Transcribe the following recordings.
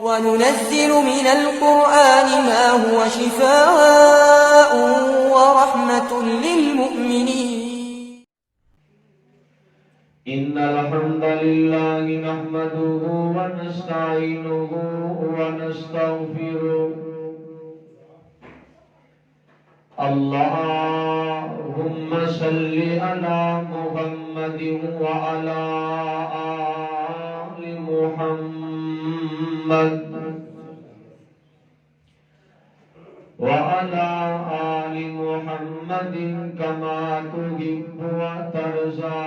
وننزل من القرآن ما هو شفاء ورحمة للمؤمنين. إن الحمد لله نحمده ونستعينه ونستغفره. اللهم صل على محمد وعلى آل محمد وعلى آل محمد كما تحب وترضى.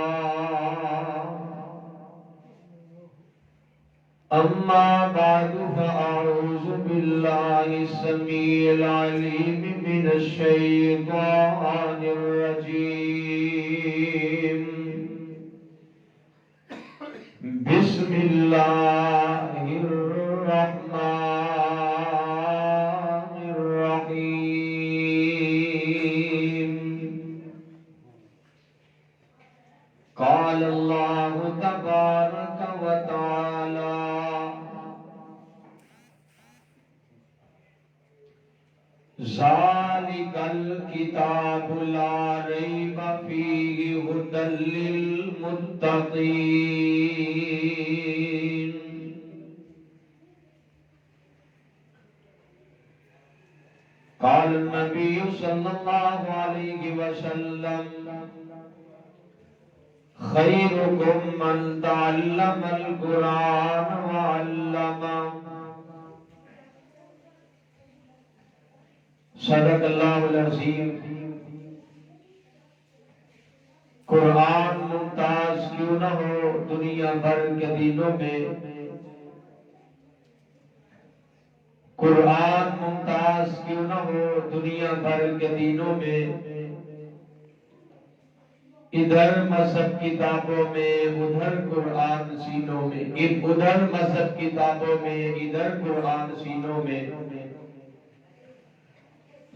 أما بعد فأعوذ بالله السميع العليم من الشيطان الرجيم. بسم الله الرحمن الرحيم. قال الله تبارك وتعالى: ذلك الكتاب لا ريب فيه هدى للمتقين. قال النبي صلى الله عليه وسلم: خيركم من تعلم القرآن وعلمه. صدق اللہ العظیم. قرآن ممتاز کیوں نہ ہو دنیا بھر کے دینوں میں، قرآن ممتاز کیوں نہ ہو دنیا بھر کے دینوں میں. ادھر مذہب کتابوں میں ادھر قرآن سینوں میں، ادھر مذہب کتابوں میں ادھر قرآن سینوں میں.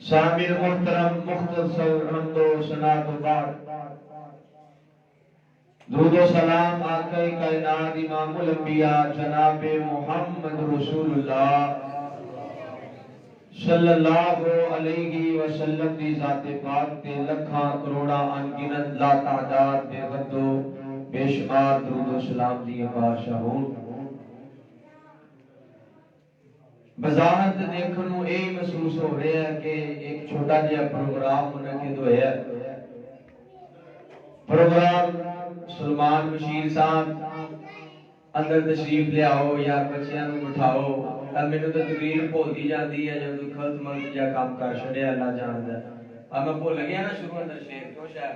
شامل محترم مختصر حمد و ثنا تو بعد درود و سلام آقا کائنات امام الانبیاء جناب محمد رسول اللہ صلی اللہ علیہ وسلم دی ذات پاک تے لکھاں کروڑاں انگنت لا تعداد بے حد و بے شمار درود و سلام دی بادشاہوں. بظاہر دیکھنو یہی محسوس ہو رہا ہے کہ ایک چھوٹا جہا پروگرام منعقد ہوا ہے. پروگرام سلمان بشیر صاحب اندر تشریف لے آؤ یا بچیاں نو بٹھاؤ. میرے تو تقریر بھولتی جاتی ہے جب خلط ملت جا کام کر چھڑیا اللہ جاندا ہے. اب میں بھول گیا نا شروع اندر شیر کیوں شاید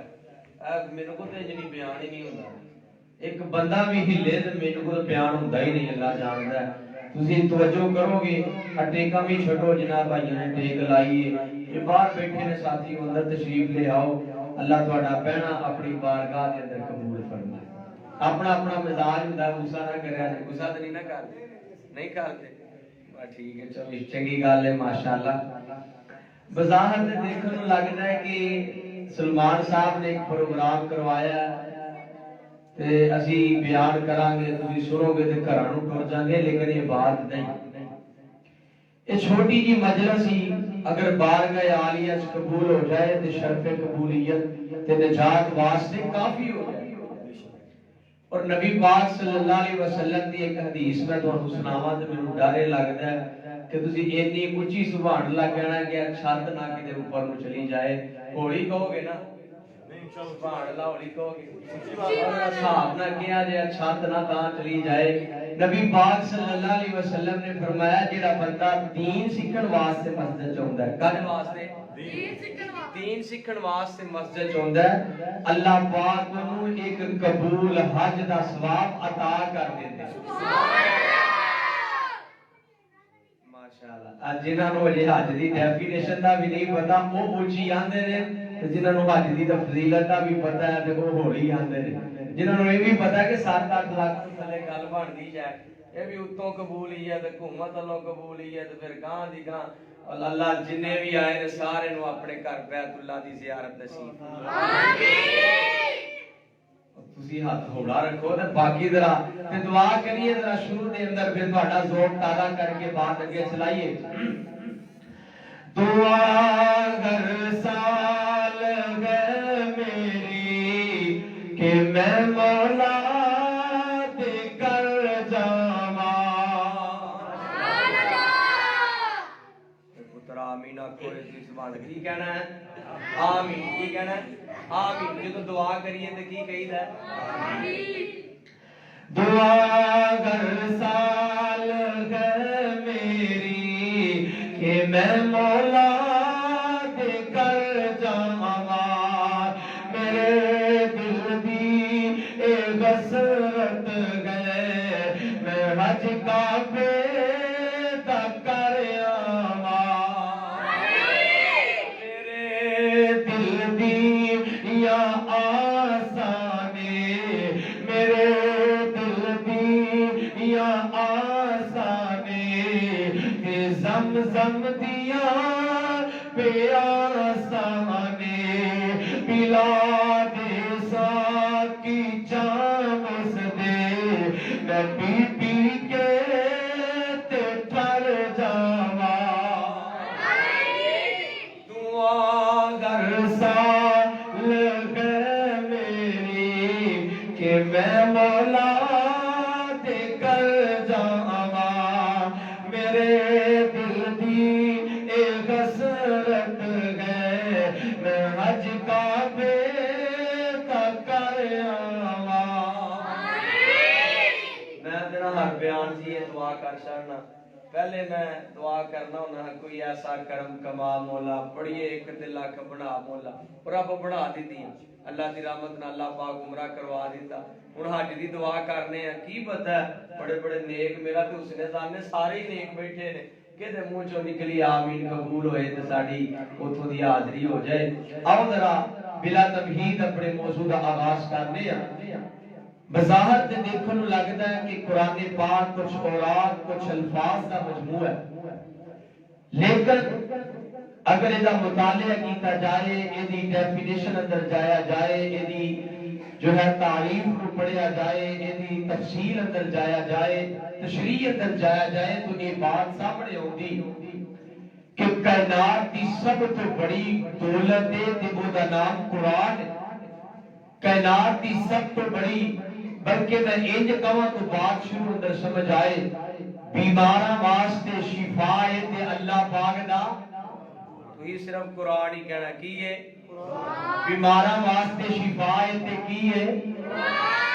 میرے کو تو جنی بیان ہی نہیں ہوتا. ایک بندہ بھی ہلے تو میرے کو بیان ہوتا ہی نہیں اللہ جاندا ہے. تسی توجہ کرو گے ٹیکا بھی چھٹو جناب بھائیوں نے ٹیک لائیے. یہ باہر بیٹھے نے ساتھی اندر تشریف لے آؤ. اللہ تہاڈا بہنا اپنی بارگاہ کے اندر قبول فرمائے. اپنا اپنا مزاج ہوندا ہے غصہ نہ کریا جے. غصہ تو نہیں نہ کرتے نہیں کرتے ٹھیک ہے چلو چنگی گل ہے ماشاءاللہ. بظاہر دیکھنے کو لگتا ہے کہ سلمان صاحب نے ایک پروگرام کروایا ہے تے اسی بیان کران گے تسی سنو گے تے گھراں نوں ٹر جان گے. لیکن یہ بات نہیں. یہ چھوٹی جی مجلس ہی اگر بارگاہ عالیہ قبول ہو جائے تے شرف قبولیت تے نجات واسطے کافی ہو جائے. اور نبی پاک صلی اللہ علیہ وسلم دی ایک حدیث میں تانوں سناواں تے مینوں ڈر لگدا ہے کہ تسی اتنی اونچی سبحان اللہ کہنا کہ چھت نہ کتے اوپر نوں چلی جائے. ہولی کہو گے نا سبحان اللہ ہولی کہو گے اور صاحب نہ کیا جے چھت نہ تاں چلی جائے. نبی پاک صلی اللہ علیہ وسلم نے فرمایا جڑا بندہ دین سیکھن واسطے مسجد چ ہوندا ہے کدے واسطے دین سیکھن واسطے مسجد چ ہوندا ہے اللہ پاک انہوں ایک قبول حج دا ثواب عطا کر دیندے. ماشاءاللہ. جنہاں نوں حج دی ڈیفینیشن دا بھی نہیں پتہ وہ اونچی آندے نے تے جنہاں نوں حج دی فضیلت دا بھی پتہ ہے تے وہ ہولی آندے نے. جنہاں نوں یہ بھی پتہ ہے کہ 7-8 لاکھ تھلے گل بندی ہے یہ بھی اتوں قبول ہی ہے تے حکومت والوں قبول ہی ہے تے پھر گاں دی گاں اللہ جننے بھی آئے نے سارے نوں اپنے گھر بیت اللہ دی زیارت نصیب آمین. تسی ہاتھ ہوڑا رکھو تے باقی ذرا تے دعا کریے ذرا شروع دے اندر پھر تہاڈا ذوق تازہ کر کے بات اگے چلائیے دعا گر سال گئے میری کہ میں مولا دے کر جاواں پتر آمین آکھو اس سبحان اللہ کی کہنا ہے آمین کی کہنا ہے آمین جے تو دعا کریے تے کی کہیدا ہے آمین دعا گر سال گئے میری کہ میں مولا دے کر جاواں میرے دل دی اے غسرت گئے میں حج کعبے دا کر آواں میرے دل دی یا آسانے میرے دل دی یا آسانے کہ زمزم دیا پیاسانے پلا دے ساکی جام اس دے میں پی پی کے تے ٹر جاواں دعا گر سال گئے میری کہ میں مولا دے کر جاواں میرے دل دی اے غسرت گئے میں حج کعبے تک کر آواں میں تیرا ہر بیان سی یہ دعا کر چھڑنا پہلے میں دعا کرنا ہونا کوئی ایسا کرم کما مولا پڑھیے ایک دل لاکھ بنا مولا رب بنا دیتی ہیں اللہ دی رحمت نال اللہ پاک عمرہ کروا دیتا ہن حج دی دعا کرنے ہیں کی پتہ ہے بڑے بڑے نیک میرا تے حسن زان نے سارے ہی نیک بیٹھے نے کہ دے منہ چوں نکلی آمین قبول ہوئے تے ساڈی اوتھوں دی حاضری ہو جائے آؤ ذرا بلا تمہید اپنے موضوع دا آغاز کرنے ہیں بظاہر تے دیکھن نوں لگدا ہے کہ قرآن پاک کچھ اورات کچھ الفاظ دا مجموعہ ہے لیکن اگر یہ مطالعہ کیتا جائے یہ ڈیفینیشن اندر جایا جائے یہ جو ہے تعریف کو پڑھیا جائے یہ تفصیل اندر جایا جائے تشریح اندر جایا جائے تو یہ بات سامنے ہوتی کہ کائنات کی سب تو بڑی دولت ہے تے او دا نام قرآن ہے کائنات کی سب تو بڑی بلکہ میں انج کہاں تو بات شروع اندر سمجھ آئے بیماراں واسطے شفا ہے تے اللہ پاک دا تو ہی صرف قرآن ہی کہنا کی ہے بیماراں واسطے شفا ہے تے کی ہے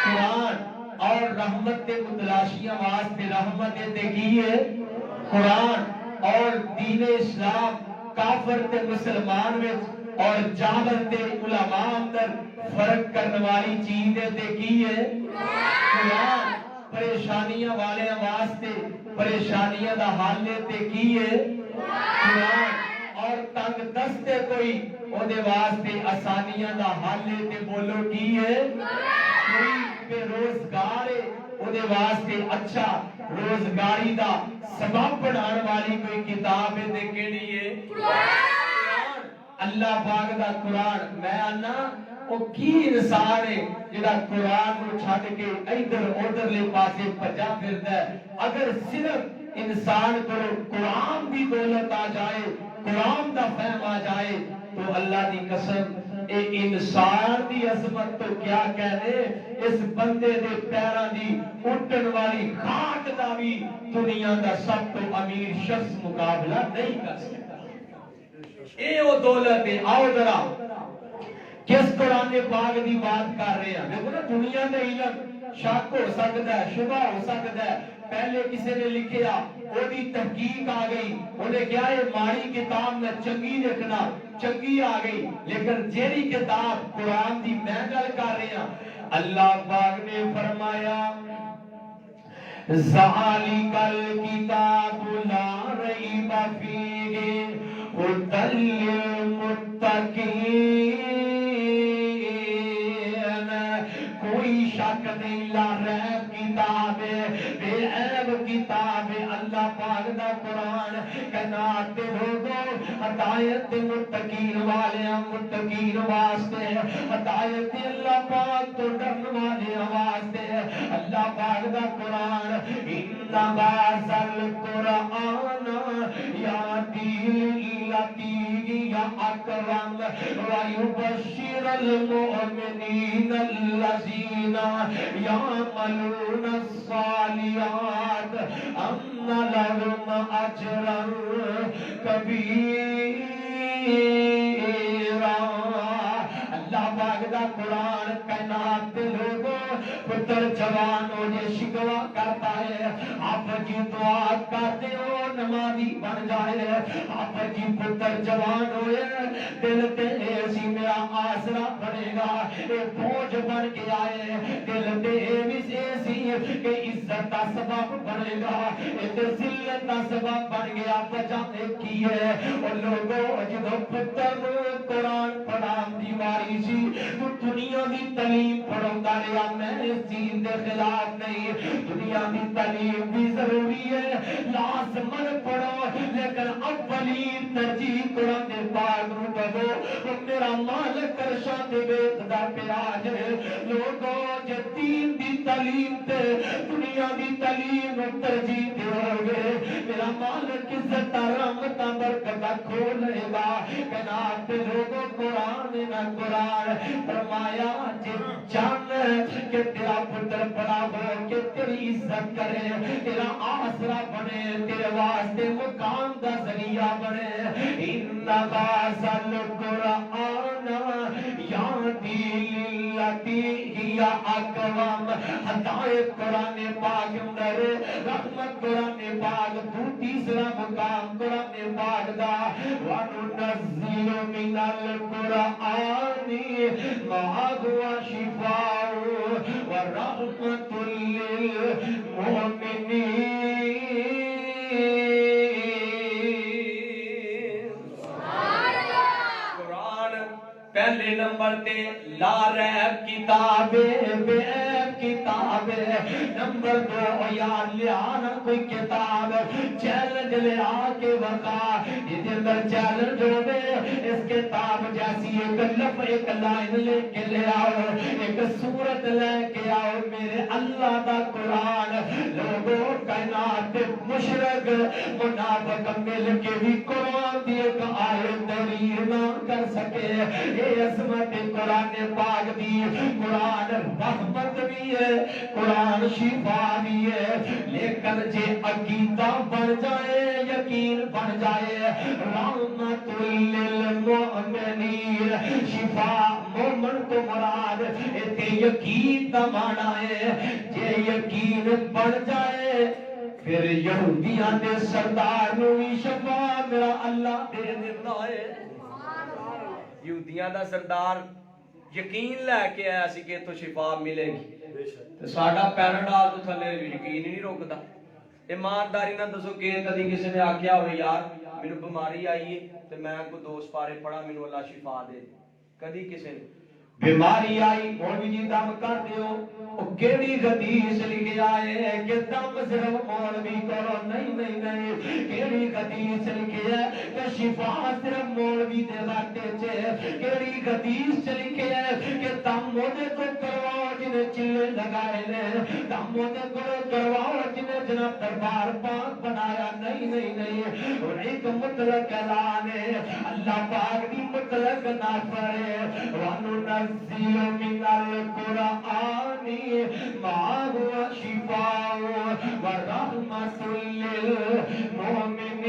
قرآن اور رحمت تے متلاشیاں واسطے رحمت ہے تے کی ہے قرآن اور دین اسلام کافر تے مسلمان میں اور جاہل تے علماء اندر فرق کرنے والی چیز تے کی ہے قرآن پریشانیاں والے واسطے پریشانیاں دا حل تے کی ہے قرآن اور تنگ دستے کوئی او دے واسطے آسانیاں دا حل تے بولو کی ہے کوئی بے روزگار ہے او دے واسطے اچھا روزگاری دا سبب بنان والی کوئی کتاب ہے تے کیڑی ہے قرآن اللہ پاک دا قرآن میں آنا او کی انسان ہے جڑا قرآن کو چھڈ کے ادھر ادھر لے پاسے بھجا پھردا ہے اگر صرف انسان کو قرآن دی دولت آ جائے قرآن دا فہم آ جائے تو اللہ دی قسم اے انسان دی عظمت تو کیا کہنے اس بندے دے پیراں دی اٹھن والی خاک دا بھی دنیا دا سب تو امیر شخص مقابلہ نہیں کر سکتا اے وہ دولت ہے آؤ ذرا کس قرآن پاک دی بات کر رہے ہیں دیکھو نا دنیا دے علم شک ہو سکتا ہے شبہ ہو سکتا ہے پہلے کسی نے لکھیا وہ دی تحقیق آ گئی انہیں کیا ہے ماڑی کتاب میں چنگی لکھنا چنگی آ گئی لیکن جیڑی کتاب قرآن دی میں گل کر رہے ہیں اللہ پاک نے فرمایا ذالک الکتاب لا ریب فیہ ھدی للمتقین کوئی شک نہیں لا ریب کتاب ہے بے عیب کتاب ہے اللہ پاک دا قرآن کائنات دے لوگوں ہدایت متقین والے متقین واسطے ہدایت اللہ پاک تو ڈرن والے واسطے اللہ پاک دا قرآن انما ذل قرآن یاتی للتی یا اکرم ویبشر المؤمنین الذین یعملون الصالحات ان لهم اجرا کبیرا اللہ پاک دا قرآن کائنات دے لوگوں پتر جوان ہو جے شکوا کرتا ہے آپ جی دعا کرتے ہو نمازی بن جائے آپ جی پتر جوان ہوئے دل تے ایسی میرا آسرا بنے گا اے بوجھ بن کے آئے دل تے ایسی کہ عزت کا سبب بنے گا اے ذلت کا سبب بن گیا بجانے کی ہے اور لوگوں جدو پتر قرآن پڑھان دیواری سی تو دنیا دی تعلیم پڑھوندا رہا میں اس چیز دے خلاف نہیں دنیا دی تعلیم بھی ضروری ہے لازمن پڑھو لیکن اولین ترجیح قرآن پاک نو دو میرا مالک ارشاد ویکھدا پیا جے لوگوں جے دین دی تعلیم تے دنیا دی تعلیم نو ترجیح دیو گے میرا مالک عزت رحمت برکت کھولے گا کائنات دے لوگوں قرآن نہ قرآن فرمایا جے جان کہ تیرا پتر بڑا ہو کہ تیری عزت کرے تیرا آسرا بنے تیرے واسطے مقام دا ذریعہ بنے انما ذل قرآن یہدی للتی ہی اقوام ہدایت قرآن پاک اندر رحمت قرآن پاک تو تیسرا مقام قرآن پاک دا وَنُنَزِّلُ مِنَ الْقُرْآنِ مَا هُوَ شِفَاءٌ وَرَحْمَةٌ لِّلْمُؤْمِنِينَ قرآن پہلے نمبر تے لا ریب کتاب بے عیب کتاب نمبر 2 یاد لیانا کوئی کتاب چیلنج لے آکے وقا یہ اندر چیلنج ہوئے اس کتاب جیسی ایک لف ایک لائن لے کے لے آؤ ایک سورت لے کے آؤ میرے اللہ دا قرآن لوگوں کائنات مشرق منافق مل کے بھی قرآن دی ایک آیت تحریر نہ کر سکے یہ عظمت قرآن پاک دی قرآن رحمت بھی ہے قرآن شفا بھی ہے لیکن جے عقیدہ بن جائے یقین بن جائے رحمت للمؤمنین شفا مومن کو مراد تے یقین دا معنی ہے جے یقین بن جائے پھر یہودیاں دے سردار نو بھی شفا میرا اللہ دے دیتا ہے یہودیاں دا سردار یقین لے کے آیا سی کہ تو شفا ملے گی تو ساڈا پیراڈال تو تھلے یقین ہی نہیں روکدا ایمانداری نہ دسو کہ کدی کسی نے آکھیا ہوئے یار مینوں بیماری آئی ہے تے میں کو 2 سپارے پڑھا مینوں اللہ شفا دے کدی کسی نے بیماری آئی مولوی جی دم کر دیو او کیڑی حدیث لکھیا ہے کہ دم صرف مولوی کرو نہیں نہیں نہیں کیڑی حدیث لکھیا ہے کہ شفا صرف مولوی دے ذاتے چے کیڑی حدیث لکھیا ہے کہ دم مودے کو کرواؤ جنہیں چلے لگائے لے دم مودے کو کرواؤ جنہیں جناب دربار پاک بنایا نہیں نہیں نہیں اور ایک مطلق اعلان ہے اللہ پاک دی مطلق نافر ہے وَنُنَزِّلُ مِنَ الْقُرْآنِ مَا هُوَ شِفَاءٌ وَرَحْمَةٌ لِّلْمُؤْمِنِينَ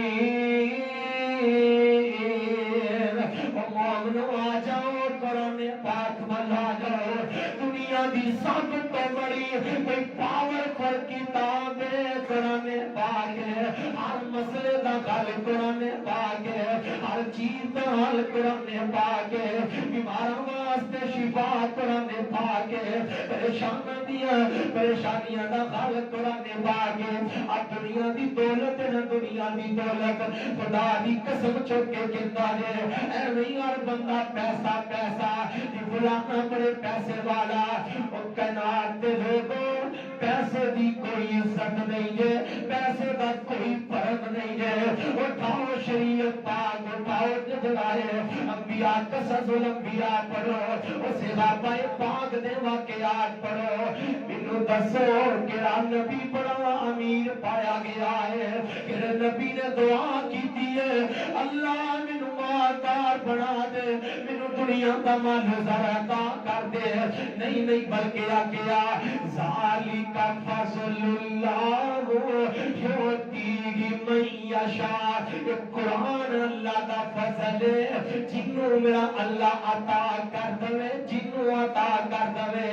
مومنو آ جاؤ قرآن پاک ملا جاؤ دنیا دی سب تو بڑی کوئی پاورفل کتاب ہے قرآن پاک ہے ہر مسئلے دا حل قرآن پاک ہے ہر چیز دا حل قرآن پاک ہے بیماروں واسطے شفا قرآن پاک ہے پریشانیاں دا حل قرآن پاک ہے اب دنیا دی دولت ہے دنیا دی دولت خدا دی قسم چوک کے کہتا ہے اے نہیں ہر بندہ پیسہ پیسہ فلانا بڑے پیسے والا اور کائنات دے لوگوں پیسے دی کوئی عزت نہیں جے، پیسے دا کوئی فرق نہیں جے۔ اٹھاؤ شریعت پاک اٹھاؤ جڑائے انبیاء قصص الانبیاء پڑھو، صحابہ پاک دے واقعات پڑھو، مینوں دسو کیڑا نبی بڑا امیر پایا گیا ہے، کیڑے نبی نے دعا کیتی ہے اللہ مینوں مالدار بنا دے، مینوں دنیا دا مال ذرا عطا کر دے؟ نہیں نہیں، بلکہ کیا ذالک فضل اللہ یؤتیہ من یشاء، یہ قرآن اللہ دا فضل ہے، جنوں میرا اللہ عطا کر دے، جنوں عطا کر دے۔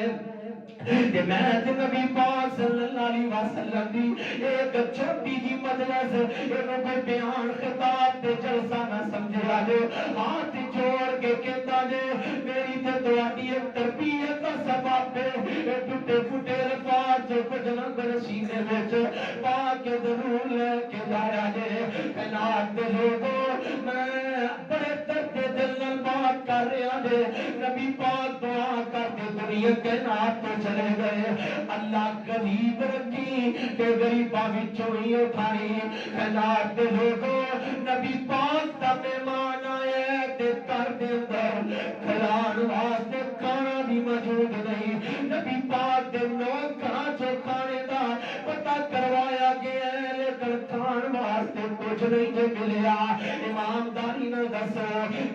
کہ میں نبی پاک صلی اللہ علیہ وسلم دی ایک چھوٹی جی مجلس انہوں کوئی بیان خطاب تے جلسہ نہ سمجھے آجے، ہاتھ جوڑ کے کہتا جے میری تے دعائی ایک تربیت کا سبب ہے، ٹوٹے پھوٹے الفاظ جو کچھ نہ کر سینے وچ پاک ضرور لے کے جایا جے۔ کائنات دے لوگوں میں بڑے درد دل نال بات کر رہا جے، نبی پاک دعا کر کے دنیا کائنات تو چلے گئے، اللہ غریب رکھی کہ غریباں وچوں ہی اٹھائی۔ کائنات دے لوگوں نبی پاک دا مہمان آئے تے گھر دے اندر کھلان واسطے کھانا بھی موجود نہیں، نبی پاک دے نوکراں چوں کھانے دا پتہ کروایا گیا ہے لیکن کھان واسطے کچھ نہیں جو ملیا۔ ایمانداری نہ دسو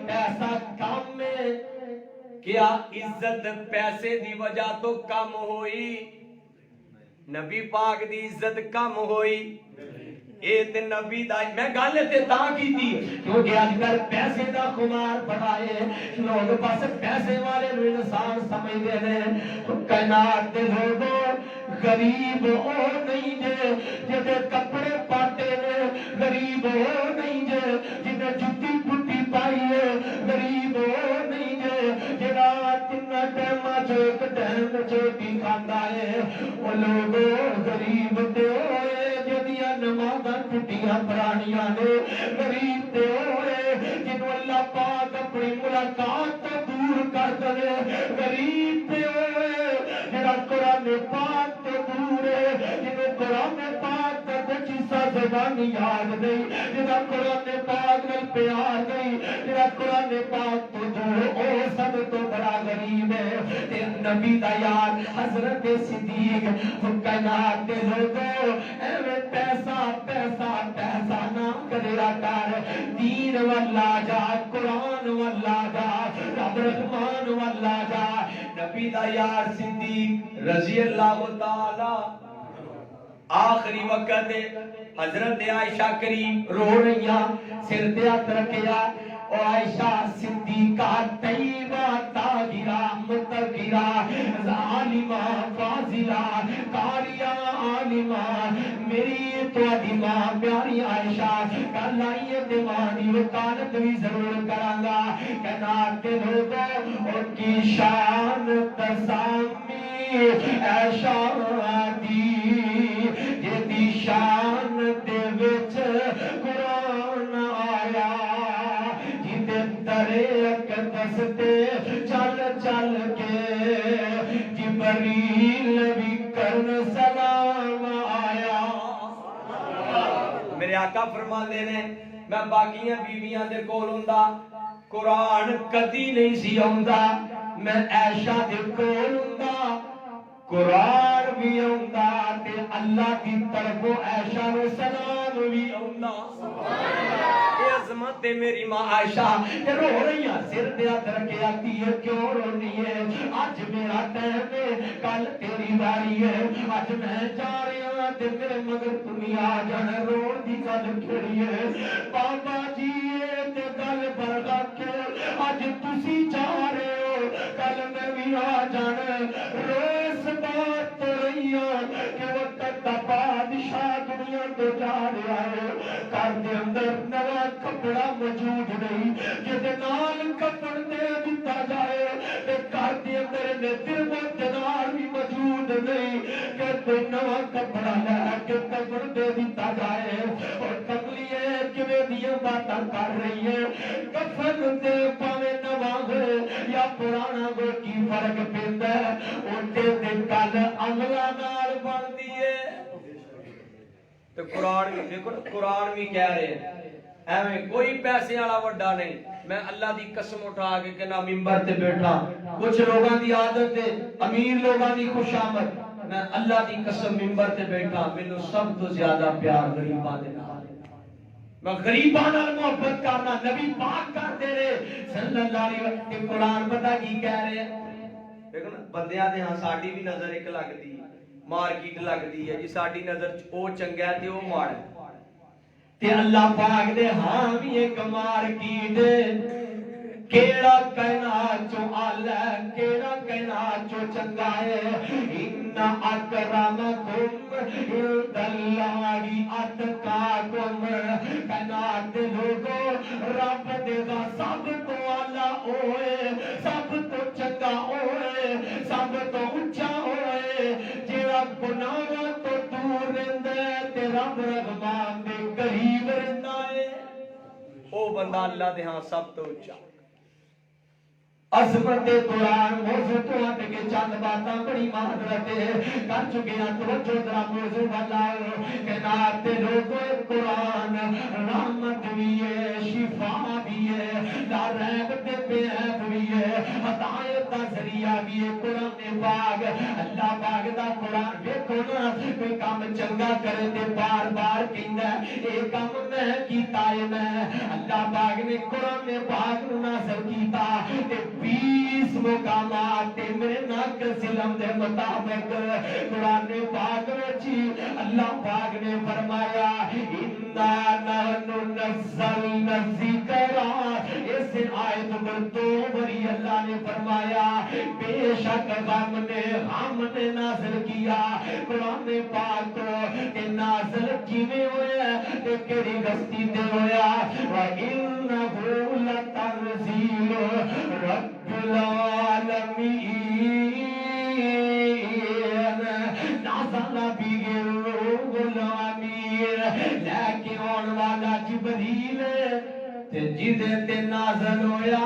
ایسا کام میں کیا عزت پیسے دی وجہ تو کم ہوئی؟ نبی پاک دی عزت کم ہوئی؟ اے تے نبی دا میں گل تے تاں کیتی کیونکہ آج کل پیسے دا خمار بڑھائے، لوگ بس پیسے والے نو انسان سمجھدے نے۔ کائنات دے لوگوں غریب او نہیں جے جدے کپڑے پاٹے نے، غریب او نہیں جے جدے جُتی پھٹی پائی ہے، غریب او نہیں جے جڑا تین ٹائماں چ ایک ٹائم چوٹی کھاندا ہے۔ او لوگوں غریب تے ہوئے جدیاں نمازاں ٹوٹیاں پرانیاں نے، غریب تے ہوئے جنوں اللہ پاک اپنی ملاقات تو دور کر دے، غریب تے ہوئے جڑا قرآن پاک تو دور ہے، جنوں قرآن پاک دا کچھ حصہ زبانی یاد نہیں، جڑا قرآن پاک نال پیار نہیں، جڑا قرآن پاک تو دور، او سب تو بڑا غریب ہے۔ تے نبی دا یار حضرت صدیق کائنات دے لوگوں ایویں پیسہ پیسہ پیسہ نہ کریا کر، دین والا جا، قرآن والا جا، رب رحمان والا جا۔ نبی دا یار صدیق رضی اللہ تعالی آخری وقت حضرت عائشہ کریم رو رہیاں سر تے ہاتھ رکھیا، او عائشہ صدیقہ طیبہ طاہرہ مطہرہ ظالمہ فاضلہ قاریہ عالمہ، میری تہاڈی ماں پیاری عائشہ کل آئی تے ماں دی وکالت بھی ضرور کراں گا۔ کائنات دے لوگوں ان کی شان تسامی ایشا دی جدی شان دے وچ قرآن آیا، جدے درے اقدس تے چل چل کے جبریل بھی کرن سلام آیا۔ میرے آقا فرماندے نے میں باقیاں بیویاں دے کول ہوندا قرآن کدی نہیں سی آوندا، میں عائشہ دے کول ہوندا قرآن بھی آوندا تے اللہ دی طرفوں عائشہ نو سلام بھی آوندا۔ اے عظمت ہے میری ماں عائشہ تے رو رہی ہیں سر تے ہاتھ رکھے آتی ہے کیوں رونی ہے؟ آج میرا ٹائم ہے کل تیری باری ہے، آج میں جا رہا ہوں تے میرے مگر تمہیں آ جانا، روڑ دی گل کھڑی ہے بابا جی تے گل برگا کے آج تسی جا رہے ہو کل میں بھی آ جانا۔ روز بات تو رہی ہے کہ وقت کا بادشاہ دنیا تو جا رہا ہے، گھر دے اندر نوا کپڑا موجود نہیں جدے نال کپڑ دے دتا جائے تے گھر دے اندر نے درم و دینار بھی موجود نہیں کہ کوئی نوا کپڑا لے کے کپڑ دے دتا جائے۔ اور کملیے کیویں دیاں باتاں کر رہی ہے، کفن دے پاویں نواں ہے یا پرانا ہو کی فرق پیندا ہے، اونٹے تے کل عملہ نال بنتی ہے تو قرآن بھی دیکھو نا، قرآن بھی کہہ رہے ہیں ایویں کوئی پیسے والا وڈا نہیں. میں اللہ دی قسم اٹھا کے کہنا ممبر تے بیٹھا کچھ لوگاں دی عادت ہے امیر لوگاں دی خوشامد. میں اللہ دی قسم ممبر تے بیٹھا مینوں سب تو زیادہ پیار غریباں دے نال. میں غریباں نال محبت کرنا. نبی پاک کرتے رہے صلی اللہ علیہ وسلم کہ قرآن پتہ کی کہہ رہے ہیں. دیکھو نا بندیاں دے ہاں ساڈی بھی نظر ایک لگدی مارکیٹ لگدی ہے جی ساڈی نظر او چنگا ہے تے او ماڑا ہے تے اللہ پاک دے ہاں بھی ایک مارکیٹ کیڑا کائنات چو آلہ کیڑا کائنات چو چنگا ہے. ان اکرمکم عند اللہ اتقاکم. کائنات دے لوگو رب دے دا سب تو آلہ ہوئے سب تو چنگا ہوئے سب تو اچھا ہوئے جیڑا گناہاں تو دور رہندا ہے تے رب رحمان دے قریب رہندا ہے او بندہ اللہ دے ہاں سب تو اچھا. عظمت قرآن موضوع تو ہٹ کے چند باتاں بڑی معذرت کر چکے ہیں. توجہ ذرا موضوع بتاؤ کہ نات لوگوں قرآن رحمت بھی ہے شفا بھی ہے لا ریب تے بے عیب بھی ہے ہدایت کا ذریعہ بھی ہے. قرآن پاک اللہ پاک دا قرآن دیکھو نا کوئی کام چنگا کرے تے بار بار کہندا ہے اے کام میں کیتا ہے میں. اللہ پاک نے قرآن پاک نو نازل کیتا تے 20 مقامات میرے ناک سلم دے مطابق قرآن پاک وچ اللہ پاک نے فرمایا انا نحن نزلنا الذکر. اس آیت پر 2 باری اللہ نے فرمایا بے شک ہم نے نازل کیا قرآن پاک کو تے نازل کیویں ہویا تے کیڑی گستی تے ہویا. وَإِنَّهُ لَتَنزِيلُ رَبِّ العالمین نازل به الروح الامین. لیکن آن والا جبریل تے جدے تے نازل ہویا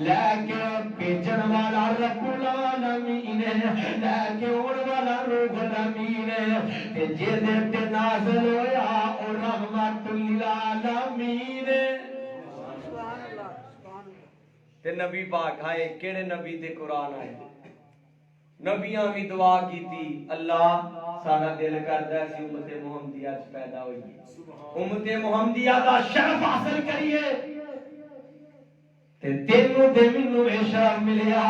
لیکن بھیجن والا رب العالمین لیکن آن والا روح الامین تے جدے تے نازل ہویا او رحمت للعالمین. تے نبی پاک آئے کیڑے نبی تے قرآن آئے نبیاں بھی دعا کیتی اللہ سارا دل کردا سی امت محمدیہ وچ پیدا ہوئی امت محمدیہ دا شرف حاصل کریے تے تینوں تے مینوں اے شرف ملیا.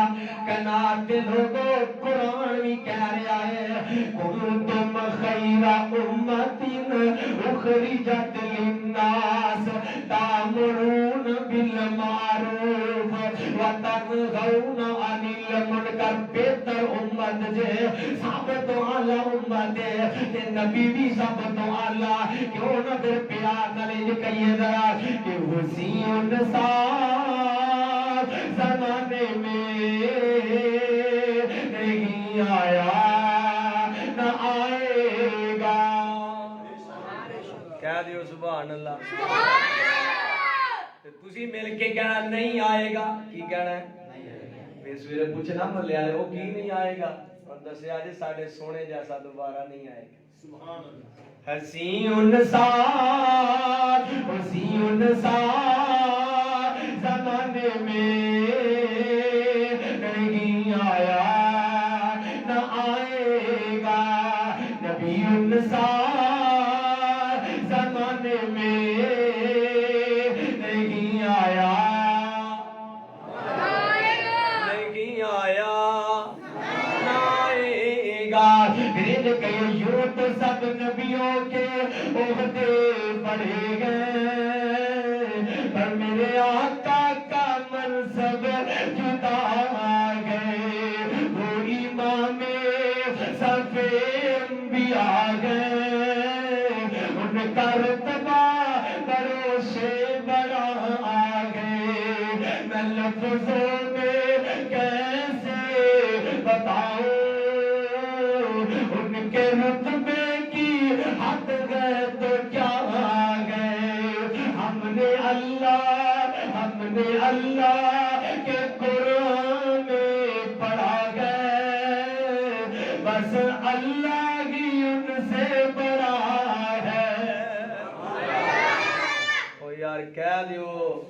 کائنات دے لوگو قرآن بھی کہہ رہا ہے کنتم خیر امۃ اخرجت للناس تأمرون بالمعروف وتنہون عن المنکر. بہتر امت جے سب تو اعلی امت ہے تے نبی بھی سب تو اعلی. کیوں نہ پھر پیار نال کہیے ذرا کہ وسیع النساء زمانے میں نہیں آیا نہ آئے گا. کہہ دیو سبحان اللہ. تسی مل کے کہنا نہیں آئے گا کی کہنا ہے پھر سویرے پوچھنا ملے والے وہ کی نہیں آئے گا اور دسیا جی ساڈے سونے جیسا دوبارہ نہیں آئے گا. سبحان اللہ. حسین النساء زمانے میں نہیں آیا نہ آئے گا. نبی النساء زمانے میں نہیں آیا نہیں آیا نہ آئے گا. پھر کہ یوں تو سب نبیوں کے عہدے بڑھے گئے پر میرے آقا کا منصب جدا گئے. وہ امام سب انبیاء گئے ان کا رتبہ بڑوں سے بڑا آ گئے. میں لفظوں میں کیسے بتاؤں ان کے رتبے کی حد گئے تو کیا گئے. ہم نے اللہ کے قرآن میں پڑھا گئے بس اللہ یار کہہ دیو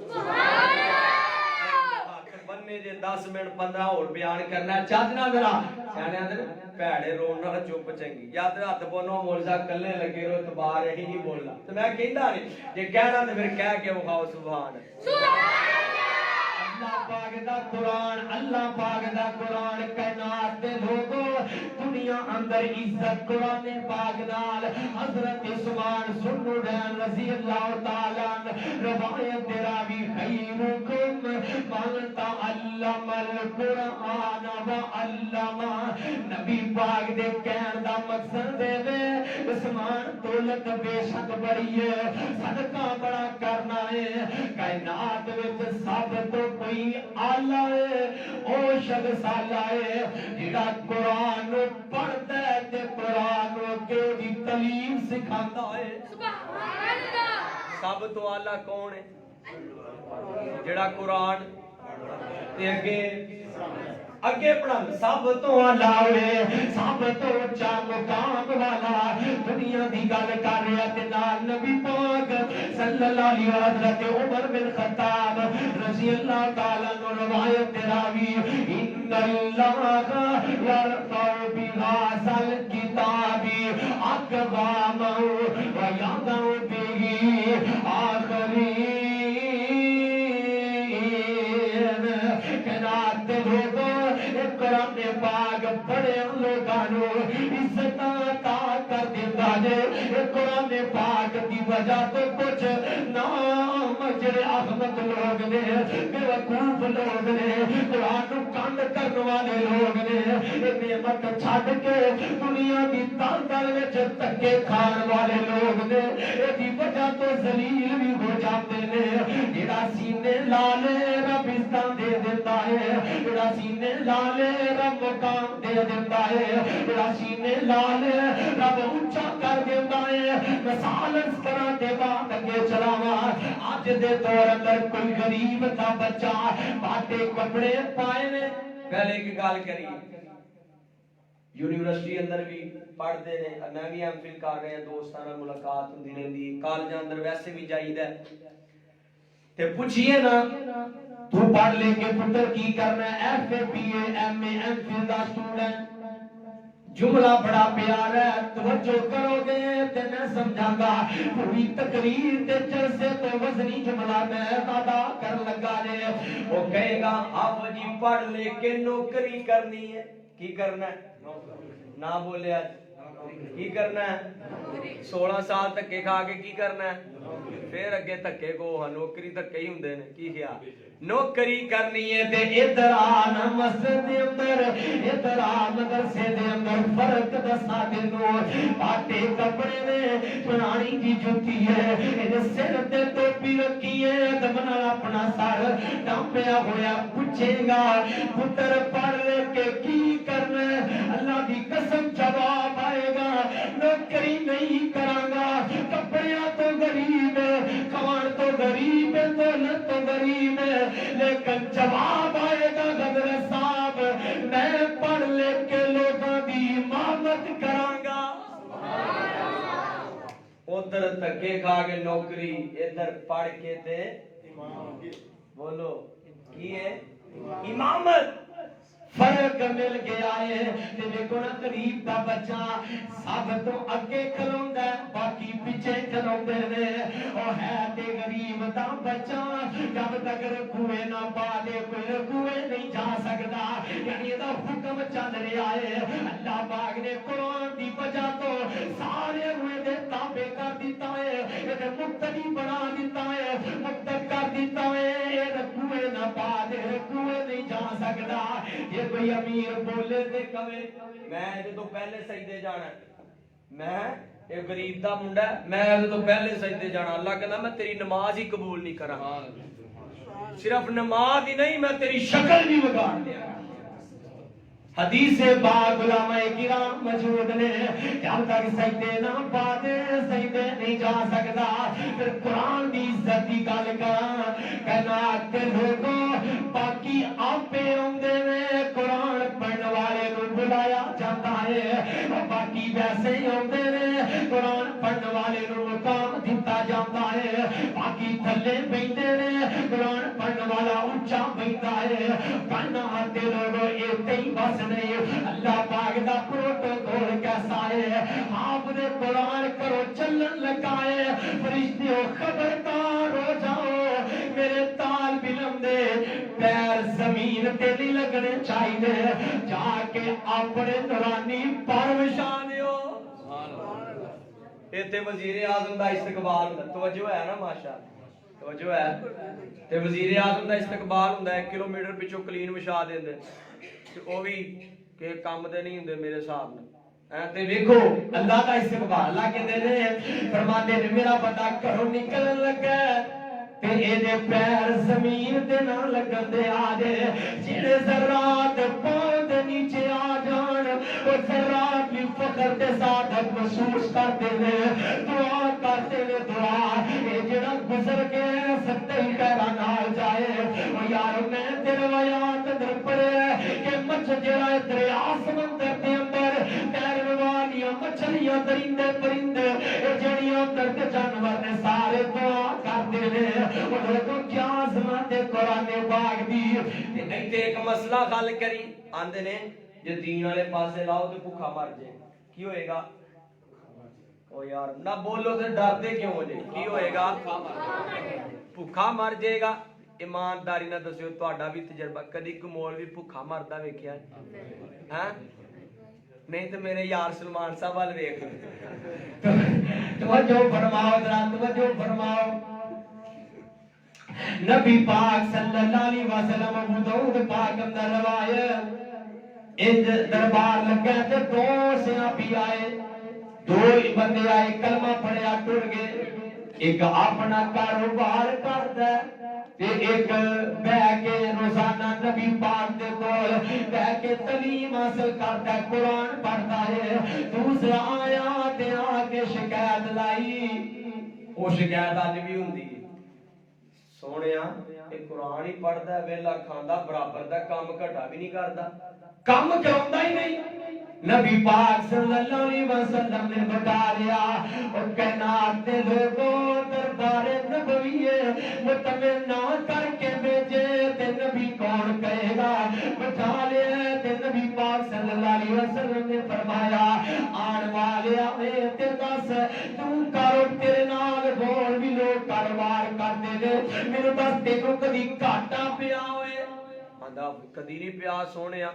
بننے جے 10 منٹ 15 اور بیان کرنا چاہنا میرا سیانے آدھے پیڑے رونا چپ چنگی یاد ہاتھ بونو مولزا کلے لگے رو تبار ہی نہیں بولنا تو میں کہندا نہیں جے کہنا تو پھر کہہ کے وکھاؤ سبحان اللہ پاک دا قرآن، اللہ پاک دا قرآن کائنات دے لوگو دنیا اندر عزت قرآن پاک نال حضرت عثمان ذوالنورین رضی اللہ تعالیٰ روایت راوی خیرکم من تعلم القرآن وعلم نبی پاک دے کہن دا مقصد دے عثمان دولت بے شک بڑی ہے صدقہ بڑا کرنا ہے کائنات وچ سب تو کوئی آلہ ہے او شخص آلہ ہے جڑا قرآن پڑھتا ہے تے قرآن کے دی تعلیم سکھاتا ہے سبحان اللہ سب تو اعلیٰ کون ہے جڑا قرآن تے اگے پڑھا سب تو اعلیٰ ہے سب تو اونچا مقام والا دنیا دی گل کر رہا تے نال نبی پاک صلی اللہ علیہ وسلم حضرت عمر بن خطاب رضی اللہ تعالیٰ عنہ روایت راوی ان اللہ یرفع بہذا الکتاب اقواما ویضع بہ آخرین کائنات دے لوگوں قرآن پاک بڑے لوگانوں عزت عطا کر دیتا ہے قرآن پاک دی وجہ تو کچھ نام جڑے احمد لوگ نے بے وقوف لوگ نے قرآن کند کرنے والے لوگ نے نعمت چھڈ کے دنیا دی تال وچ تکے کھان والے لوگ نے دی وجہ تو ذلیل بھی ہو جاتے نے جڑا سینے لالے رب عزت دے دیتا ہے جڑا سینے لالے رب مقام دے دیتا ہے جڑا سینے لالے رب اونچا کر دیتا ہے مثال اس طرح دے بات اگے چلاواں اج دے دور اندر کوئی غریب دا بچہ باٹے کپڑے پائے نے پہلے ایک گل کری یونیورسٹی اندر بھی پڑھتے ہیں میں بھی ایم فل کر رہے ہیں دوستانہ ملاقات ہوندی رہندی کالج اندر ویسے بھی جائیدا تے پوچھئے نا تو پڑھ لے کے پتر کی کرنا ہے F A B A M A M Phil دا سٹوڈنٹ جملہ بڑا پیارا ہے توجہ کرو گے تے میں سمجھاگا پوری تقریر تے جلسے تو وزنی جملہ میں ادا کر لگا لے وہ کہے گا آپ جی پڑھ لے کے نوکری کرنی ہے کی کرنا ہے نہ بولے آج کی کرنا ہے 16 سال تک کے کھا کے کی کرنا ہے پھر اگے تکے کو نوکری تک ہی ہوندے نے کی خیال نوکری کرنی ہے تے ادھر آنا مسجد دے اندر ادھر آ مدرسے دے اندر فرق دسا دینو پاٹے کپڑے نے پرانی دی جوتی ہے اے سر تے ٹوپی رکھی ہے دمنا اپنا سر ڈامپیا ہویا پوچھے گا پتر پڑھ لے کے کی کرنا اللہ دی قسم جواب آئے گا نوکری نہیں کراں گا کپڑیاں تو غریب ہے کھان تو غریب ہے دولت تو غریب ہے لیکن جواب آئے گا غدر صاحب میں پڑھ لے کے لوگوں دی امامت کراں گا ادھر تکے کھا کے نوکری ادھر پڑھ کے تے بولو کی ہے امامت فرق مل گیا ہے تے دیکھو نا غریب دا بچہ سب تو اگے کھلوندا ہے باقی پیچھے کھلوندے نے او ہے تے غریب دا بچہ جب تک رکوے نہ پا دے کوئی رکوے نہیں جا سکدا یعنی دا حکم چل رہا ہے اللہ پاک نے قرآن دی وجہ تو سارے ہوئے دے تابع کر دیتا ہے تے مقتدی بنا دیتا ہے مقتد کر دیتا ہے رکوے نہ پا دے رکوے نہیں جا سکدا یہ کوئی امیر بولے تے کہے میں تو پہلے سجدے جانا میں اے غریب دا منڈا میں تو پہلے سجدے جانا اللہ کہنا میں تیری نماز ہی قبول نہیں کراں صرف نماز ہی نہیں میں تیری شکل بھی بگاڑ دیا حدیث پاک علماء کرام موجود نے جب تک سجدے نہ پاتے سجدے نہیں جا سکتا پھر قرآن دی عزت دی گل کراں کائنات دے لوگوں باقی آپے ہوندے نے قرآن پڑھن والے نو بلایا جاتا ہے باقی ویسے ہی ہوندے نے قرآن پڑھن والے نو مقام دتا جاتا ہے باقی تھلے بیندے نے قرآن پڑھن والا اونچا بیندا ہے کنا تے لوگ ایتھے ہی بس نہیں اللہ پاک دا پروٹوکول کیسا ہے حافظ قرآن کرو چلن لگائے فرشتے خبردار ہو جاؤ میرے طالب علم دے پیر زمین تے نہیں لگنے چاہیے جا کے اپنے نورانی پر وچھا دیو تے وزیر اعظم دا استقبال ہوندا توجہ ہے نا ماشاءاللہ توجہ ہے تے وزیر اعظم دا استقبال ہوندا 1 کلومیٹر پیچھے کلین وچھا دیندے تے او وی کہ کم تے نہیں ہوندے میرے حساب نال تے دیکھو اللہ کا استقبال اللہ کے دے فرماتے نے میرا بندہ گھروں نکلن لگا تے اے دے پیر زمین تے نہ لگن دے آ جے جڑے ذرات پاؤں دے نیچے آ جان او ذرات بھی فخر دے ساتھ محسوس کرتے نے دعا کرتے نے دعا اے جڑا گزر کے ستے ہی پیرا نال جائے او یار میں تیرے روایات اندر پڑھے کہ مچھ جڑا دریا سمندر دے اندر تیرن والیاں مچھلیاں درندے پرندے اے جڑیاں اندر کے جانور نے سارے دعا کرتے نے وہ کیا عظمت قرآن پاک دی تے ایک مسئلہ حل کری آندے نے جے دین والے پاسے لاؤ تے بھوکا مر جائے کی ہوئے گا او یار نہ بولو تے ڈردے کیوں ہو جائے کی ہوئے گا بھوکا مر جائے گا ایمانداری نہ دسیو تہاڈا بھی تجربہ کدی کوئی مولوی بھوکا مردا ویکھیا ہے ہاں نہیں تو میرے یار سلمان صاحب وال ویکھ توجہ فرماؤ ذرا توجہ فرماؤ نبی پاک صلی اللہ علیہ وسلم ابو داؤد پاک اندر روایت ان دربار لگا تے دو صحابی آئے دو بندے آئے کلمہ پڑھیا ٹر گئے ایک اپنا کاروبار کردا تے ایک بیٹھ کے روزانہ نبی پاک دے کول بیٹھ کے تعلیم حاصل کردا ہے قرآن پڑھدا ہے دوسرا آیا تے آ کے شکایت لائی او شکایت اج بھی ہوندی ہے سونیا اے قرآن ہی پڑھدا ہے ویلا کھاندا برابر دا کام گھٹا بھی نہیں کردا کام کروندا ہی نہیں نبی پاک صلی اللہ علیہ وسلم نے بتا لیا اور کائنات دے لوگوں دربار نبوی متمنا کر کے بھیجے تے نبی کون کہے گا بتا لیا تے نبی پاک صلی اللہ علیہ وسلم نے فرمایا آن والے آئے تے دس تو کرو تیرے نال ہور بھی لوگ کاروبار کرتے نے میرے دس تینوں کدی گھاٹا پیا ہوئے آندا کدی نہیں پیا سونیا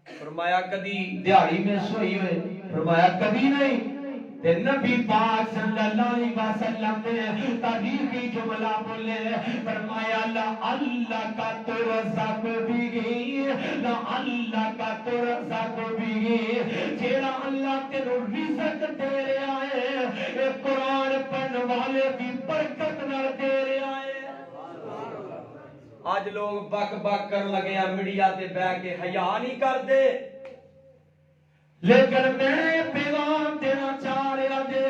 فرمایا کدی دیہڑی میں سوئی ہوئے فرمایا کبھی نہیں تے نبی پاک صلی اللہ علیہ وسلم نے تاریخی جملہ بولے فرمایا لا اللہ کا ترزق بھی لا اللہ کا ترزق بھی جیڑا اللہ تینو رزق دے رہا ہے اے قرآن پڑھن والے دی برکت نال دے رہا ہے آج لوگ بک بک کر لگے ہیں میڈیا تے بیٹھ کے حیا نہیں کردے لیکن میں پیغام دینا چاہ رہا دے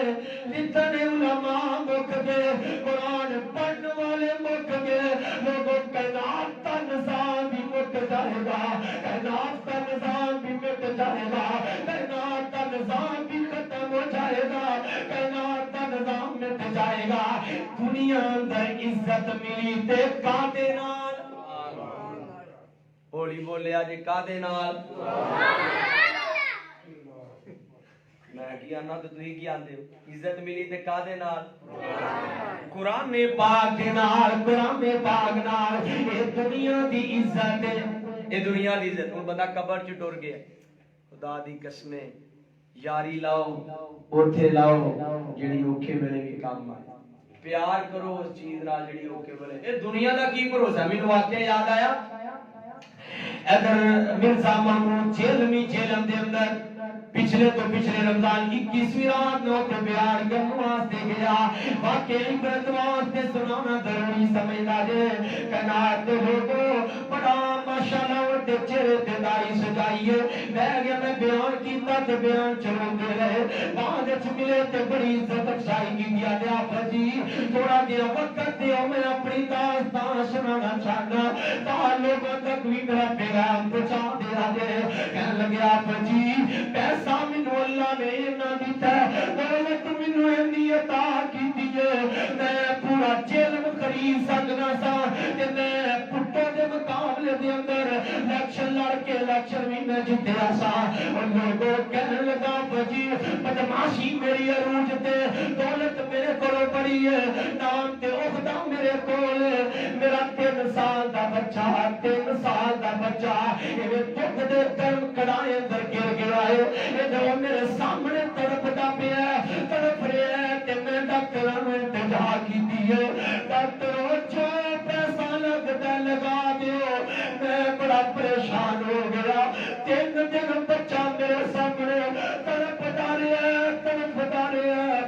جتنے علماء مک گئے قرآن پڑھن والے مک گئے لوگوں کائنات کا نظام بھی مک جائے گا کائنات کا نظام بھی مٹ جائے گا کائنات کا نظام بھی ختم ہو جائے گا کائنات کا نظام مٹ جائے گا دنیا اندر عزت ملی تے کاتے نال ہولی بولیا جی کادے نال میں کی آنا تو تھی کی آندے ہو عزت ملی تے کادے نال قرآن پاک دے نال قرآن پاک نال اے دنیا دی عزت ہے اے دنیا دی عزت ہن بندہ قبر چ ٹر گیا خدا دی قسمیں یاری لاؤ اوتھے لاؤ جڑی اوکھے ویلے بھی کام آئے پیار کرو اس چیز نال جڑی اوکھے ویلے اے دنیا دا کی بھروسہ مینوں واقعہ یاد آیا ادھر مرزا محمود جیلمی جیلم دے اندر پچھلے تو پچھلے رمضان 21ویں رات نو تے بیان کرن واسطے گیا واقعی عبرت واسطے سنانا ضروری سمجھدا جے کائنات دے لوگوں بڑا ماشاءاللہ تے چہرے تے داڑھی سجائیے میں گیا میں بیان کیتا تے بیان چلوندے رہے بعد وچ ملے تے بڑی عزت افزائی کیتی تے آپ جی تھوڑا جہا وقت دیو میں اپنی داستان سنانا چاہنا تاں لوگوں تک بھی میرا پیغام پہنچا دیا جے کہنے لگے آپ جی پیسہ مینوں اللہ نے انہاں دیتا ہے، دولت مینوں انی عطا کیتی ہے، میں پورا علم خرید سکنا سا کہ میں پٹو دے مقابلے دے اندر الیکشن لڑ کے الیکشن بھی میں جتیا سا۔ اور لوگوں کہنے لگا بجی بدماشی میری عروج تے، دولت میرے کولو بڑی ہے، نام تے عہدہ میرے کول ہے، میرا 3 سال دا بچہ 3 سال دا بچہ یہ دکھ دے گرم کڑائے اندر گر گیا ہے، یہ جو میرے سامنے تڑپتا پیا ہے، تڑپ رہا ہے تے میں ڈاکٹراں نوں التجا کیتی ہے، ڈاکٹروں جو پیسہ لگدا لگا دیو، میں بڑا پریشان ہو گیا، 3 دن بچہ میرے سامنے تڑپتا رہا ہے، تڑپتا رہا ہے،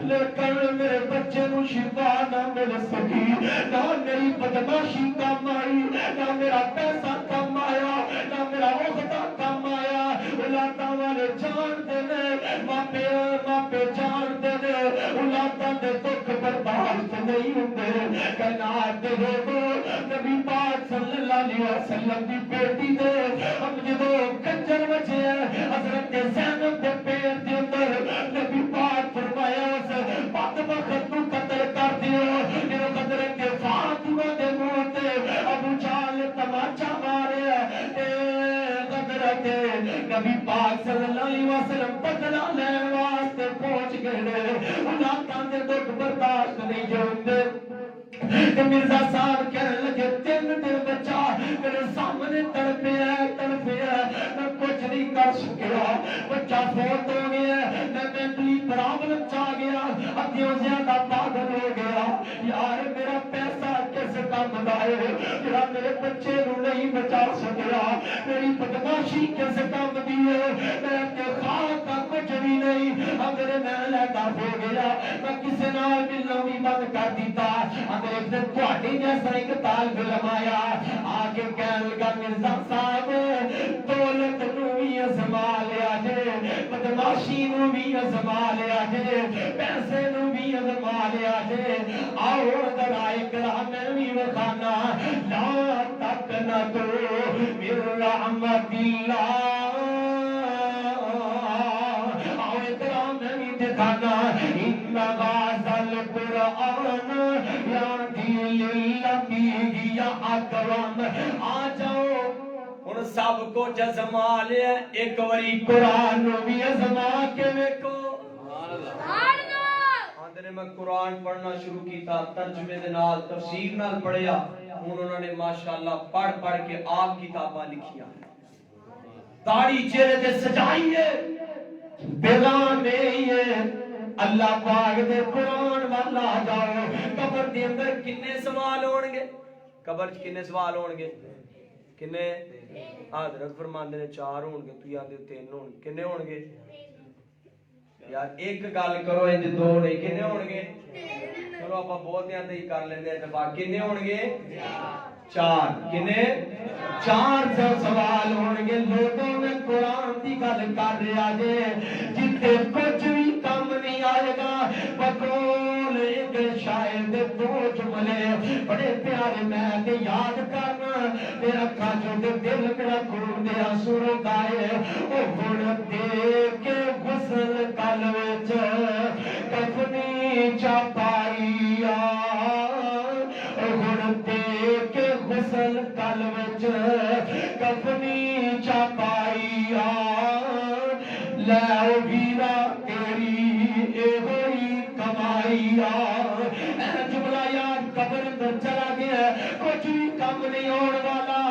لیکن میرے بچے نو شفا نہ مل سکی، نہ میری بدماشی کام آئی، نہ میرا پیسہ کام آیا، نہ میرا عہدہ کام آیا، اولاداں والے جانتے نے، ماپے جانتے نے، اولاداں دے دکھ برداشت نہیں ہوندے، کائنات دے لوگو نبی پاک صلی اللہ علیہ وسلم دی بیٹی دے ہم جدو کنجر بچے ہیں حضرت زینب دے پیر دے اندر نبی پاک فرمایا اس بدبخت نو قتل کر دیو، یہ حضرت فاطمہ دے منہ تے ابو جہل تماچا ماریا، حضرت نبی پاک صلی اللہ علیہ وسلم بدلہ لین واسطے پہنچ گئے، اولاداں دے دکھ برداشت نہیں ہوندے، کہ مرزا صاحب کہنے لگے 3 دن بچہ میرے سامنے تڑپیا ہے، میں کچھ نہیں کر سکیا، بچہ فوت ہو گیا، میں مینٹلی پرابلم چاہ گیا، ادھیوں زیادہ پاگل ہو گیا، یار میرا پیسہ کس کام دا ہے جڑا میرے بچے نو نہیں بچا سکیا، میری بدماشی کس کام دی ہے، میں اپنے خواب کا کچھ بھی نہیں، میرے نال لگا ہو گیا، میں کسی نال ملنا بھی بند کر دیتا، ایک دن تھوڑی جیسا ایک طالب علم آیا، آگے کہنے لگا مرزا صاحب دولت نو بھی ازما لیا جے، بدماشی نو بھی ازما لیا جے، پیسے نو بھی ازما لیا جے، آؤ اگر آئے کرا میں بھی وکھانا، لا تقنطوا من رحمت اللہ، آؤ اکرام میں بھی دکھانا، ان غازل قرآن آ جاؤ ہن سب کچھ ازما لیا، ایک واری قرآن نو بھی ازما کے ویکھو، آندے میں قرآن پڑھنا شروع کیتا، ترجمے دے نال تفسیر نال پڑھیا، ہن انہوں نے ماشاءاللہ پڑھ کے آپ کتاباں لکھیا، داڑھی چہرے تے سجائی ہے، بیگام ہے، اللہ پاک دے قرآن والا آ جاؤ، قبر دے اندر کنے سوال ہون گے، قبر چ کنے سوال ہون گے، کنے حضرت فرماندے نے 4 ہون گے، تو یاد 3 ہون گے، کنے ہون گے یار ایک گل کرو، انج 2 نہیں، کنے ہون گے، چلو آپ بہت دیاں تے ہی کر لیندے اتفاق، کنے ہون گے 4، کنے 4 سوال ہون گے، لوگوں میں قرآن دی گل کر رہا جے، جتے کچھ بھی کم نہیں آئے گا، بقول ایک شاعر دے 2 جملے بڑے پیارے میں تے یاد کرنا، میرا کھاجو دے دل میرا خون دے آنسو روکائے، او ہن دے کے غسل کل وچ کفنی چاپائیا، او ہن دے کے غسل کل وچ کفنی چاپائیا، لے او ویرا تیری اے ہوئی کمائیا، اے جملہ یاد قبر اندر چلا گیا، کچھ بھی کم نہیں ہونے والا،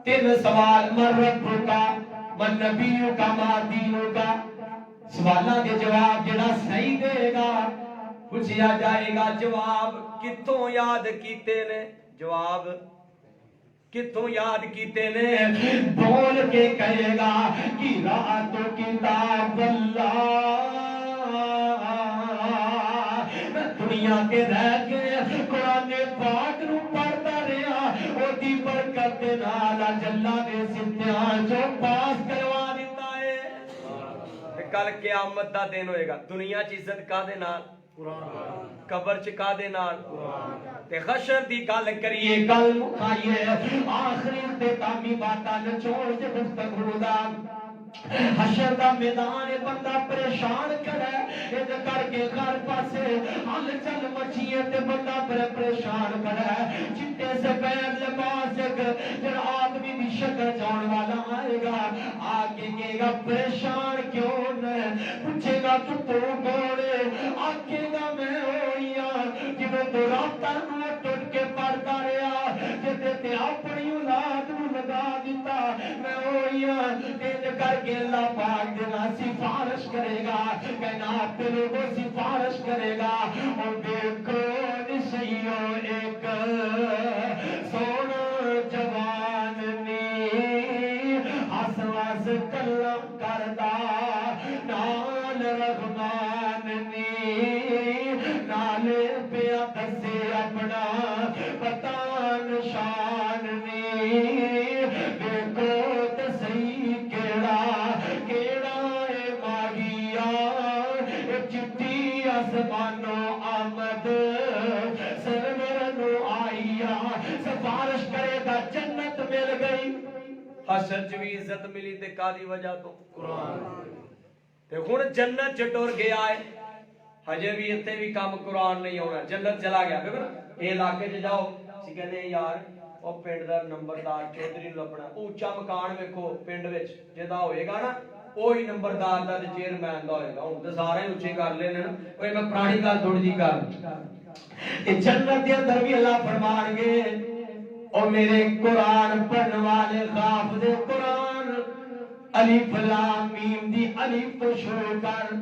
3 سوال، من ربک کا، من نبیک کا، ما دینک کا، سوالاں دے جواب جڑا صحیح دے گا پوچھیا جائے گا، جواب کتوں یاد کیتے نے، جواب کتوں یاد کیتے نے، بول کے کہے گا کہ رات کتاب اللہ، میں دنیا کے رہ کے قرآن پاک نو پڑھتا رہا، او دی برکت نال اللہ نے سدھیاں جو پاس کروا دیتا ہے، کل قیامت دا دن ہوئے گا، دنیا چ عزت کا دے نال، قبر چ کا دے نال، تے حشر دی گل کریے، گل مکھائیے، آخری اختتامی باتاں نچوڑ کے گفتگو دا حشر دا میدان بندہ پریشان کرے اج کر کے ہر پاسے ہل چل مچھیے تے بندہ پریشان کرے چٹے سے پیر لباس جڑا آدمی دی شکل جان والا آئے گا آ کے کہے گا پریشان کیوں نے پوچھے گا تو کون آکے گا میں ہویا جنہوں تو رابطہ نو ٹوٹ کے پڑھتا رہا جتے تے اپنی اولاد نو لگا دیتا میں ہویا تیج کر کے اللہ پاک دینا سفارش کرے گا کائنات کے لوگوں سفارش کرے گا اور دیکھو نشیو ایک سونا جوان نی آسواس کلم کردہ نال رحمان نی نال پیا دسے اپنا پتا نشان نی دیکھو تے صحیح کیڑا اے ماہیا اے چٹی آسمانوں آمد سرور نو آئیا سفارش کرے گا جنت مل گئی حشر چ بھی عزت ملی تے کالی وجہ تو قرآن تے ہن جنت چ ٹر گیا ہے ہجے بھی اتنے بھی کام قرآن نہیں ہونا جنت چلا گیا دیکھو نا یہ علاقے چ جاؤ سی کہندے یار او پنڈ دا نمبردار چودھری نو لبنا اونچا مکان ویکھو پنڈ وچ جدا ہوئے گا نا وہی نمبردار دا تے چیئرمین دا ہوئے گا ہن تے سارے اونچے کر لینے نا اوے میں پرانی گل تھوڑی جی کر جنت دے اندر بھی اللہ فرمان گے او میرے قرآن پڑھن والے خواب دے قرآن الف لام میم دی الف تو شروع کر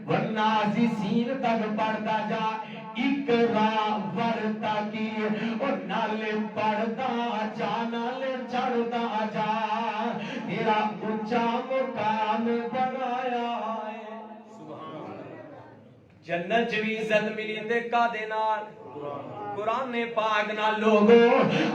والناسی سین تک پڑھتا جا اقرا ورتا کی اور نالے پڑھتا جا نالے چڑھتا جا تیرا اونچا مقام بنایا ہے جنت چ بھی عزت ملی تے کادے نال قرآن پاک نال لوگو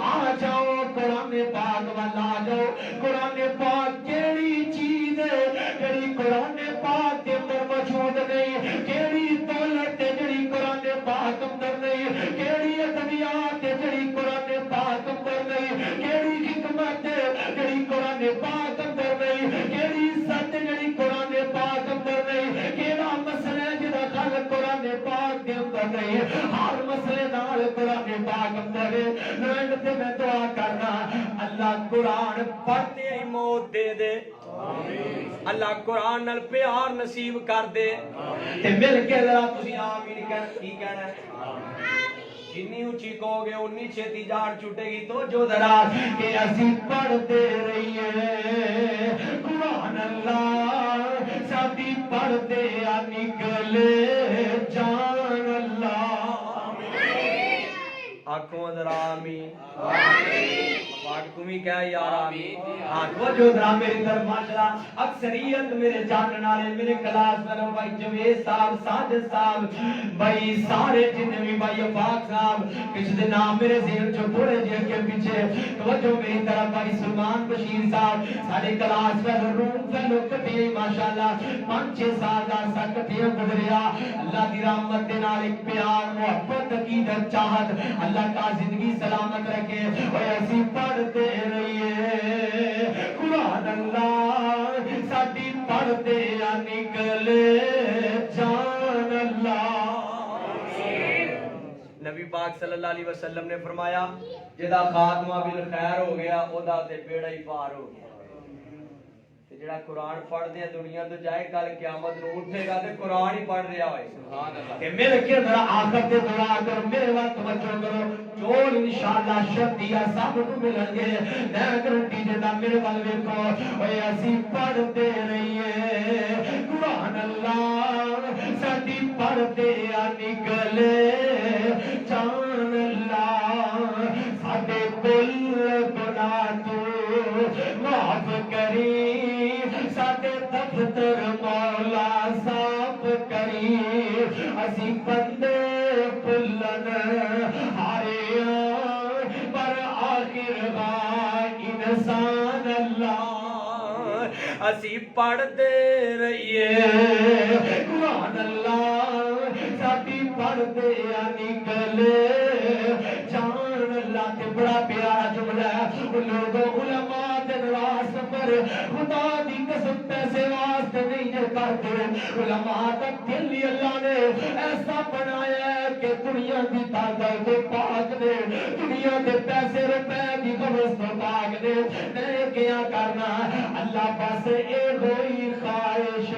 آ جاؤ قرآن پاک والا جاؤ قرآن پاک کیڑی چیز ہے جڑی قرآن پاک کے اندر موجود نہیں کیڑی دولت ہے جڑی قرآن پاک اندر نہیں کیڑی ادبیات ہے جڑی قرآن پاک اندر نہیں کیڑی حکمت ہے جڑی قرآن پاک اندر نہیں کیڑی عزت ہے جڑی قرآن پاک اندر نہیں کیڑا مسئلہ جڑا حل قرآن پاک کے اندر نہیں ہر مسئلے نال قرآن پاک اندر لوگ سے میں دعا کرنا اللہ قرآن پڑھتے ہی موت دے دے اللہ قرآن نال پیار نصیب کر دے تے مل کے ذرا تسی آمین کی کہنا ہے جنی اونچی کہو گے انی چھتی جان چھوٹے گی تو جو ذرا کہ اسی پڑھتے رہیے قرآن اللہ ساتھی پڑھتے نکلے جان اللہ آنکھوں ذرا آمین پاک تمہیں کہا یار آمین آنکھوں جو ذرا میری طرف ماشاءاللہ اکثریت میرے جاننے والے میرے کلاس میں بھائی جوید صاحب ساجد صاحب بھائی سارے جتنے بھی بھائی افاق صاحب کچھ دن نام میرے ذہن جو تھوڑے دیر کے پیچھے توجہ میری طرف بھائی سلمان بشیر صاحب سارے کلاس میں روم فیلو کٹھے ماشاءاللہ 5-6 سال دا سا کٹھے گزریا اللہ دی رحمت دے نال ایک پیار محبت عقیدت چاہت اللہ کا زندگی سلامت رکھے اور ایسی پڑھتے رہیے قرآن اللہ ساتھی پڑھتے نکلے جان اللہ نبی پاک صلی اللہ علیہ وسلم نے فرمایا جدا خاتمہ بالخیر ہو گیا او دا تے بیڑا ہی پار ہو گیا تے جڑا قرآن پڑھ دے دنیا تو جائے کل قیامت نو اٹھے گا تے قرآن ہی پڑھ رہا ہوئے سبحان اللہ کہ میرے کے ذرا آخر تے دعا کرو میرے وقت توجہ کرو جو انشاءاللہ شدیا سب کو ملن گے میں گرنٹی دیتا میرے وال ویکھو اوے اسی پڑھتے رہیے قرآن اللہ ساتھی پڑھتے نکلے جان اللہ ساڈے کل گناہ تو معاف کری ساڈے دفتر مولا صاف کری اسی بندے پلن ہارے پر آخر انسان اللہ اسی پڑھتے رہیے قرآن اللہ ساتھی پڑھتے نکلے جان اللہ تے بڑا پیارا جملہ ہے لوگوں علماء دن راست پر کر خدا دی قسم پیسے واسطے نہیں جو کرتے علماء کا دل ہی اللہ نے ایسا بنایا ہے کہ دنیا کی طاقت کو پاک دے دنیا کے پیسے روپے کی قبض کو پاک دے نہیں کیا کرنا اللہ پاس ایک ہوئی خواہش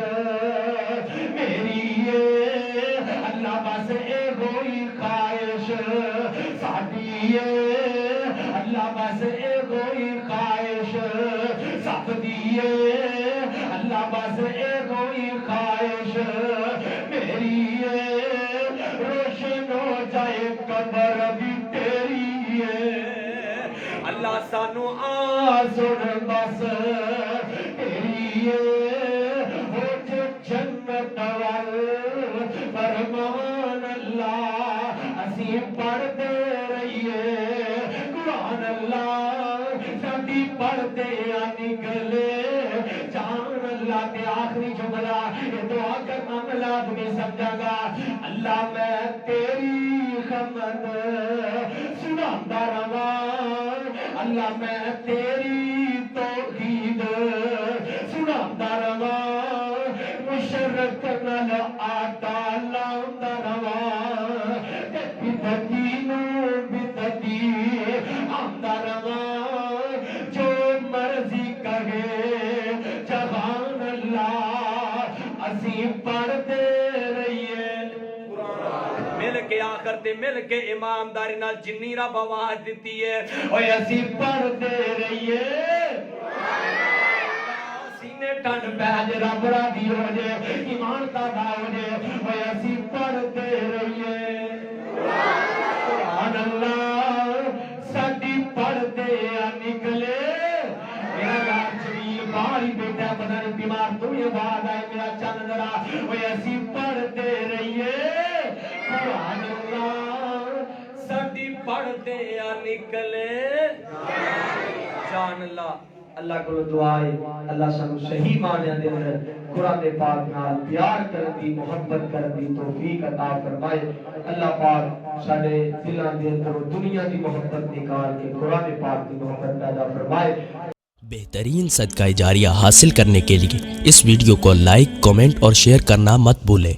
میری اللہ پاس ایک ہوئی خواہش ساڈی اللہ پاس ایک ہوئی خواہش سب دی اللہ پاس ایک ہوئی خواہش میری روشن ہو جائے قبر بھی تیری اللہ سانو آ سن بس تیری ہو جو جنت وال فرمان اللہ اسی پڑھتے رہیے قرآن اللہ سبھی پڑھتے نکلے جان اللہ کے آخری جملہ یہ دعا کرنا ملا تمہیں سمجھا گا اللہ میں تیری خمد سناتا رہا اللہ میں تیری توحید سناتا رہا مشرق نل آتا لاؤندا رہا بدتی نو بدتی آندا رہا جو مرضی کہے جہان اللہ اسی پڑھتے رہیے مل کے آخر تے مل کے امامداری نال جنی رب آواز دیتی ہے اوے اسی پڑھتے رہیے سینے ٹھنڈ پہ رب راضی ہو جائے ایمان تازہ ہو جائے اوے اسی پڑھتے رہیے سبحان اللہ ساڈی پڑھتے نکلے میرا یار شریف باہر ہی بیٹھا ہے پتہ نہیں بیمار تو یہ بات آئے میرا چند ذرا اوے اسی پڑھتے رہیے سبحان اللہ ساڈی پڑھتے نکلے جان اللہ اللہ کو دعا ہے اللہ سانو صحیح معنی دے اندر قرآن پاک نال پیار کرن دی محبت کرن دی توفیق عطا فرمائے اللہ پاک ساڈے دلاں دے اندر دنیا دی محبت نکال کے قرآن پاک دی محبت پیدا فرمائے بہترین صدقہ جاریہ حاصل کرنے کے لیے اس ویڈیو کو لائک، کمنٹ اور شیئر کرنا مت بھولیں۔